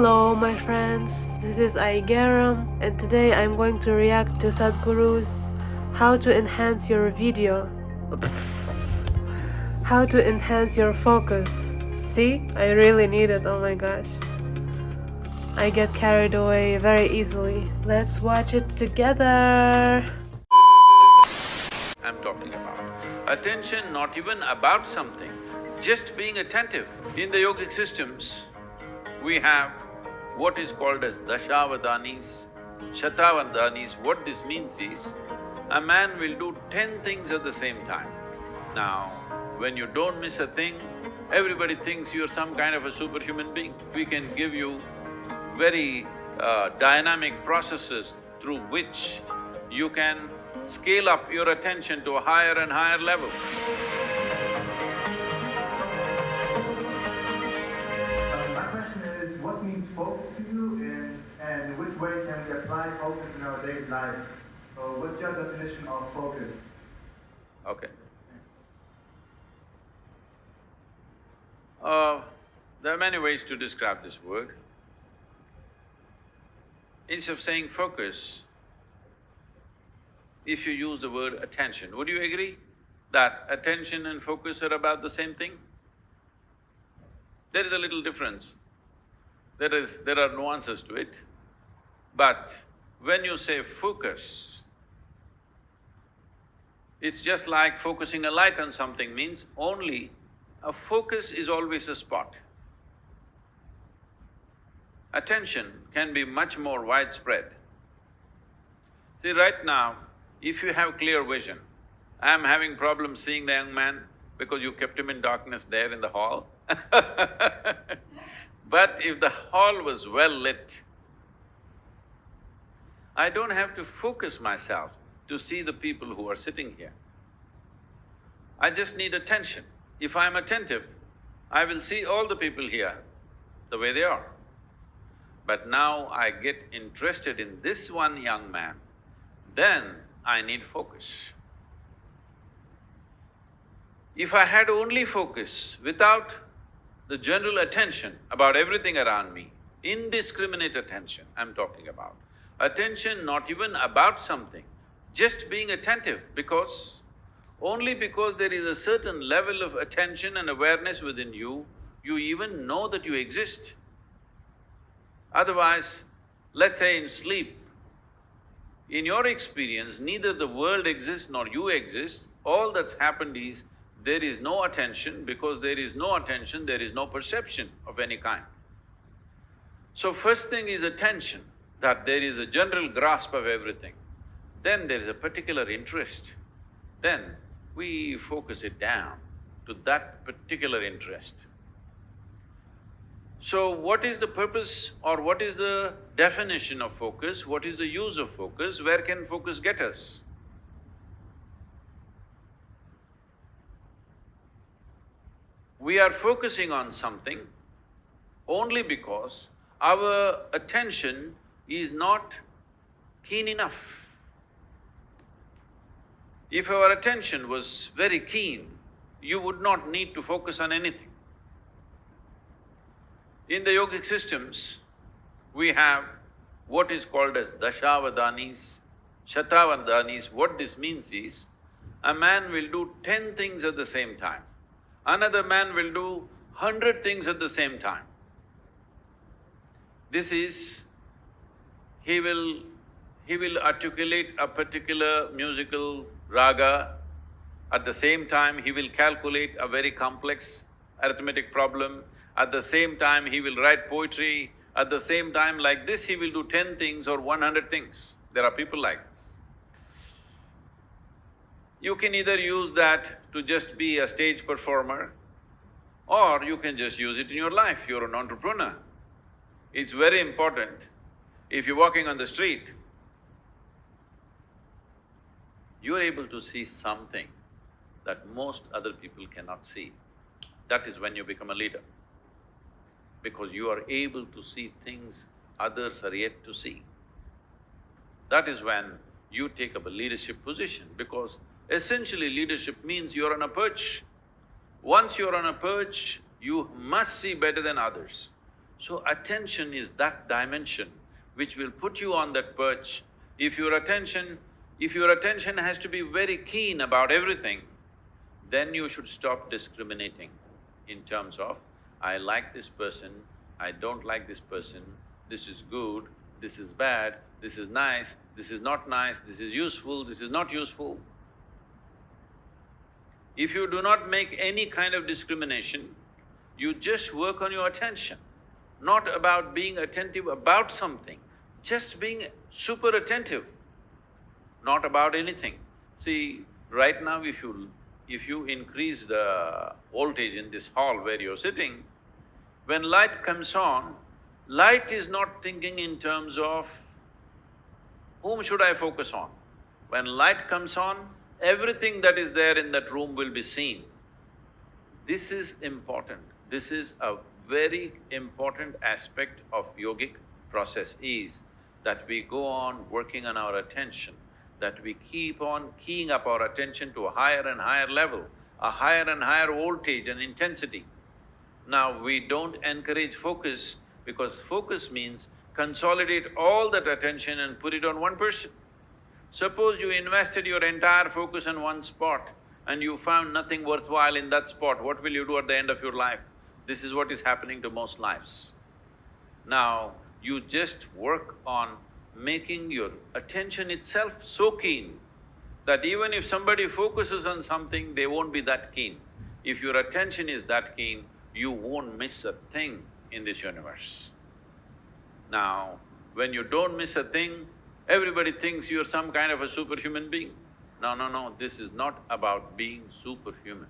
Hello my friends, this is Aigeram and today I'm going to react to Sadhguru's How to Enhance Your Video. How to enhance your focus. See? I really need it, oh my gosh. I get carried away very easily. Let's watch it together. I'm talking about. Attention not even about something, just being attentive. In the yogic systems, we have what is called as dashavadanis, shatavadanis. What this means is, a man will do 10 things at the same time. Now, when you don't miss a thing, everybody thinks you're some kind of a superhuman being. We can give you very dynamic processes through which you can scale up your attention to a higher and higher level. My question is, what means focus to you, and which way can we apply focus in our daily life? So what's your definition of focus? Okay. There are many ways to describe this word. Instead of saying focus, if you use the word attention, would you agree that attention and focus are about the same thing? There is a little difference. There are nuances to it. But when you say focus, it's just like focusing a light on something means only a focus is always a spot. Attention can be much more widespread. See, right now, if you have clear vision, I'm having problems seeing the young man because you kept him in darkness there in the hall. But if the hall was well lit, I don't have to focus myself to see the people who are sitting here. I just need attention. If I'm attentive, I will see all the people here the way they are. But now I get interested in this one young man, then I need focus. If I had only focus without the general attention about everything around me, indiscriminate attention I'm talking about, attention not even about something, just being attentive only because there is a certain level of attention and awareness within you, you even know that you exist. Otherwise, let's say in sleep, in your experience, neither the world exists nor you exist. All that's happened is, there is no attention. Because there is no attention, there is no perception of any kind. So first thing is attention, that there is a general grasp of everything. Then there is a particular interest. Then we focus it down to that particular interest. So what is the purpose or what is the definition of focus? What is the use of focus? Where can focus get us? We are focusing on something only because our attention is not keen enough. If our attention was very keen, you would not need to focus on anything. In the yogic systems, we have what is called as dashavadanis, shatavadanis. What this means is, a man will do 10 things at the same time. Another man will do 100 things at the same time. This is, he will articulate a particular musical raga. At the same time, he will calculate a very complex arithmetic problem. At the same time, he will write poetry. At the same time, like this, he will do 10 things or 100 things. There are people like this. You can either use that to just be a stage performer, or you can just use it in your life. You're an entrepreneur. It's very important. If you're walking on the street, you're able to see something that most other people cannot see. That is when you become a leader. Because you are able to see things others are yet to see. That is when you take up a leadership position, because essentially leadership means you're on a perch. Once you're on a perch, you must see better than others. So attention is that dimension which will put you on that perch. If your attention has to be very keen about everything, then you should stop discriminating in terms of, I like this person, I don't like this person, this is good, this is bad, this is nice, this is not nice, this is useful, this is not useful. If you do not make any kind of discrimination, you just work on your attention, not about being attentive about something, just being super attentive, not about anything. See, right now if you increase the voltage in this hall where you're sitting, when light comes on, light is not thinking in terms of whom should I focus on. When light comes on, everything that is there in that room will be seen. This is important. This is a very important aspect of yogic process, is that we go on working on our attention, that we keep on keying up our attention to a higher and higher level, a higher and higher voltage and intensity. Now, we don't encourage focus because focus means consolidate all that attention and put it on one person. Suppose you invested your entire focus on one spot and you found nothing worthwhile in that spot, what will you do at the end of your life? This is what is happening to most lives. Now, you just work on making your attention itself so keen that even if somebody focuses on something, they won't be that keen. If your attention is that keen, you won't miss a thing in this universe. Now, when you don't miss a thing, everybody thinks you're some kind of a superhuman being. No, this is not about being superhuman.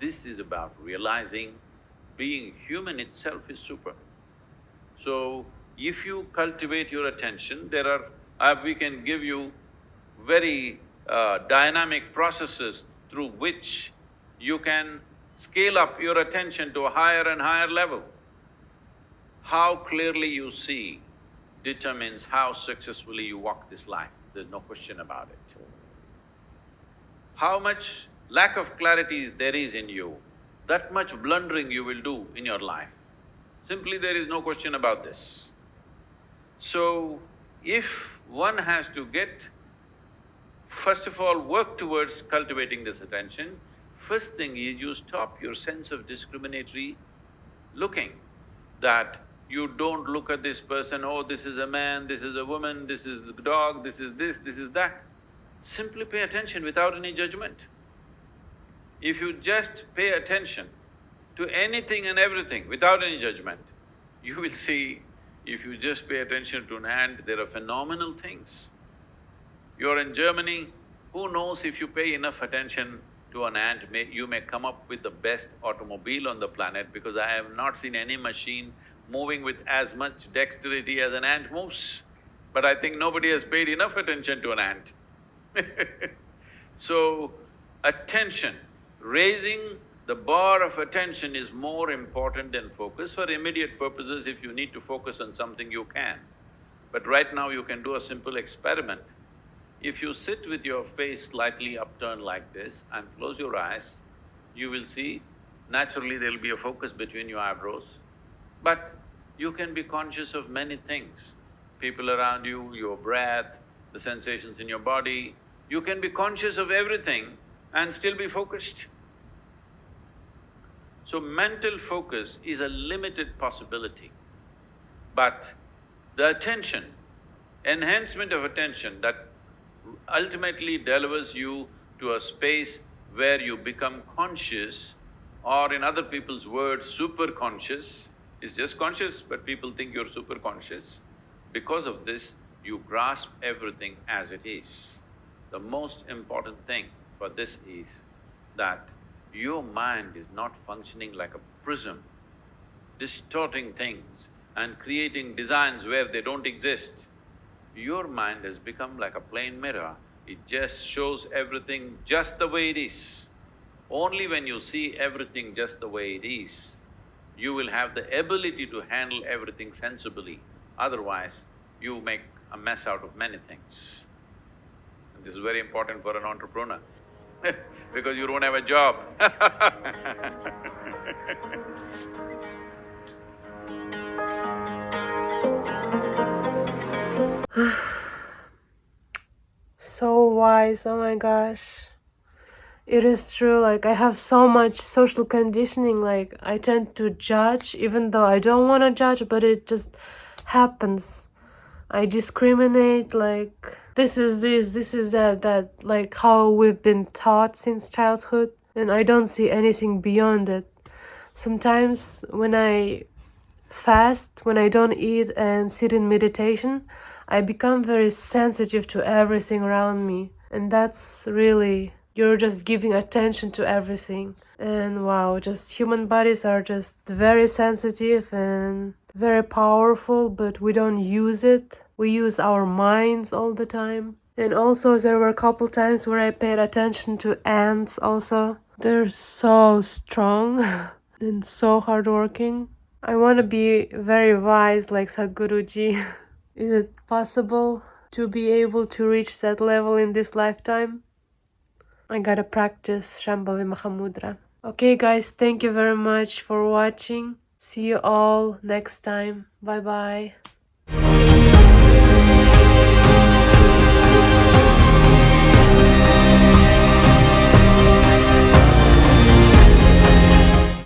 This is about realizing being human itself is super. So, if you cultivate your attention, we can give you very dynamic processes through which you can scale up your attention to a higher and higher level. How clearly you see determines how successfully you walk this life, there's no question about it. How much lack of clarity there is in you, that much blundering you will do in your life. Simply there is no question about this. So, if one has to first of all work towards cultivating this attention, first thing is you stop your sense of discriminatory looking, that you don't look at this person, oh, this is a man, this is a woman, this is a dog, this is that. Simply pay attention without any judgment. If you just pay attention to anything and everything without any judgment, you will see, if you just pay attention to an ant, there are phenomenal things. You're in Germany, who knows, if you pay enough attention to an ant, you may come up with the best automobile on the planet, because I have not seen any machine moving with as much dexterity as an ant moves. But I think nobody has paid enough attention to an ant. So, attention, raising the bar of attention is more important than focus. For immediate purposes, if you need to focus on something, you can. But right now you can do a simple experiment. If you sit with your face slightly upturned like this and close your eyes, you will see naturally there'll be a focus between your eyebrows. But you can be conscious of many things, people around you, your breath, the sensations in your body. You can be conscious of everything and still be focused. So mental focus is a limited possibility, but the attention, enhancement of attention that ultimately delivers you to a space where you become conscious, or in other people's words, super conscious, is just conscious, but people think you're super conscious. Because of this, you grasp everything as it is. The most important thing for this is that your mind is not functioning like a prism, distorting things and creating designs where they don't exist. Your mind has become like a plain mirror, it just shows everything just the way it is. Only when you see everything just the way it is, you will have the ability to handle everything sensibly. Otherwise, you make a mess out of many things. And this is very important for an entrepreneur because you don't have a job guys, oh my gosh. It is true, like I have so much social conditioning, like I tend to judge even though I don't want to judge, but it just happens. I discriminate, like this is that, like how we've been taught since childhood, and I don't see anything beyond it. Sometimes when I fast, when I don't eat and sit in meditation, I become very sensitive to everything around me, and that's really, you're just giving attention to everything. And wow, just human bodies are just very sensitive and very powerful, but we don't use it. We use our minds all the time. And also there were a couple times where I paid attention to ants also. They're so strong and so hardworking. I want to be very wise like Sadhguruji. Is it possible to be able to reach that level in this lifetime? I gotta practice Shambhavi Mahamudra. Okay guys, thank you very much for watching. See you all next time. Bye bye.